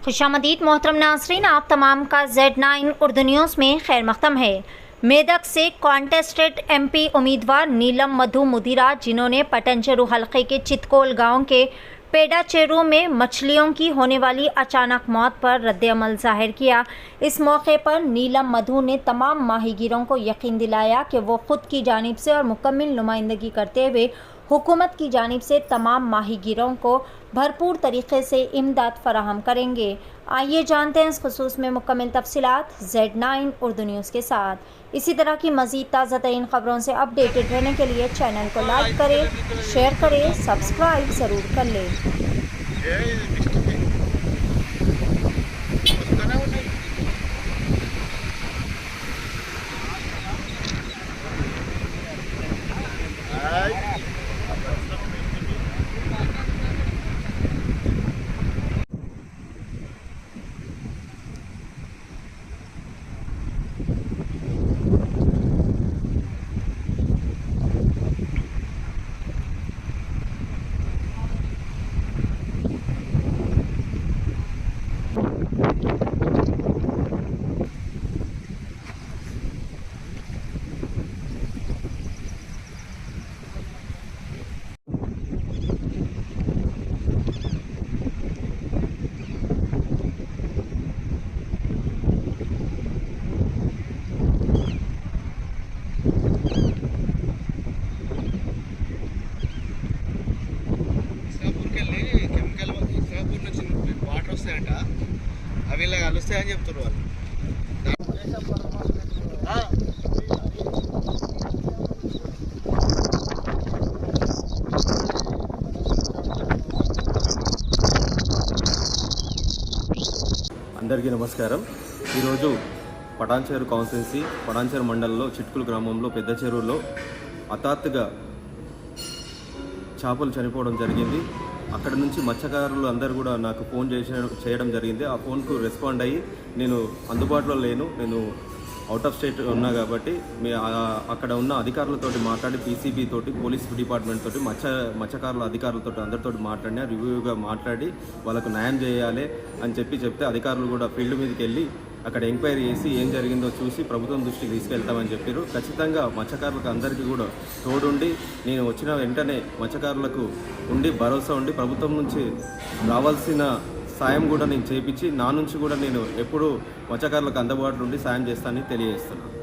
खुशामदीद मोहतरम नाज़रीन, आप तमाम का Z9 उर्दू न्यूज़ में खैर मक़दम है। मेदक से कॉन्टेस्टेड MP उम्मीदवार नीलम मधु मुदिरा, जिन्होंने पटनचेरू हल्के के चितकोल गांव के पेडाचेरू में मछलियों की होने वाली अचानक मौत पर रद्द-ए-अमल ज़ाहिर किया। इस मौके पर नीलम मधु ने तमाम माहीगीरों को यकीन दिलाया कि वो ख़ुद की जानिब से और मुकम्मल नुमाइंदगी करते हुए हुकूमत की जानिब से तमाम माहीगीरों को भरपूर तरीक़े से इमदाद फराहम करेंगे। आइए जानते हैं इस खुसूस में मुकम्मल तफसीलात Z9 उर्दू न्यूज़ के साथ। इसी तरह की मज़ीद ताज़ा तरीन ख़बरों से अपडेटेड रहने के लिए चैनल को लाइक करें, शेयर करें, सब्सक्राइब ज़रूर कर लें। అవి ఇలా కలుస్తాయని చెప్తున్నారు వాళ్ళు. అందరికీ నమస్కారం. ఈరోజు పటాన్చేరు కాన్స్టిట్యున్సీ పటాన్చేరు మండలంలో చిట్కులు గ్రామంలో పెద్ద చెరువులో హఠాత్తుగా చేపలు చనిపోవడం జరిగింది. అక్కడ నుంచి మత్స్యకారులు అందరూ కూడా నాకు ఫోన్ చేయడం జరిగింది. ఆ ఫోన్కు రెస్పాండ్ అయ్యి నేను అందుబాటులో లేను, నేను అవుట్ ఆఫ్ స్టేట్ ఉన్నా కాబట్టి అక్కడ ఉన్న అధికారులతోటి మాట్లాడి PCB తోటి పోలీస్ డిపార్ట్మెంట్ తోటి మత్స్యకారుల అధికారులతో అందరితో మాట్లాడినా రివ్యూగా మాట్లాడి వాళ్ళకు న్యాయం చేయాలి అని చెప్తే అధికారులు కూడా ఫీల్డ్ మీదకి వెళ్ళి అక్కడ ఎంక్వైరీ చేసి ఏం జరిగిందో చూసి ప్రభుత్వం దృష్టికి తీసుకెళ్తామని చెప్పారు. ఖచ్చితంగా మత్స్యకారులకు అందరికీ కూడా తోడుండి నేను వచ్చిన వెంటనే మత్స్యకారులకు ఉండి భరోసా ఉండి ప్రభుత్వం నుంచి రావాల్సిన సాయం కూడా నేను చేయించి నా నుంచి కూడా నేను ఎప్పుడూ మత్స్యకారులకు అందుబాటులో ఉండి సాయం చేస్తానని తెలియజేస్తున్నాను.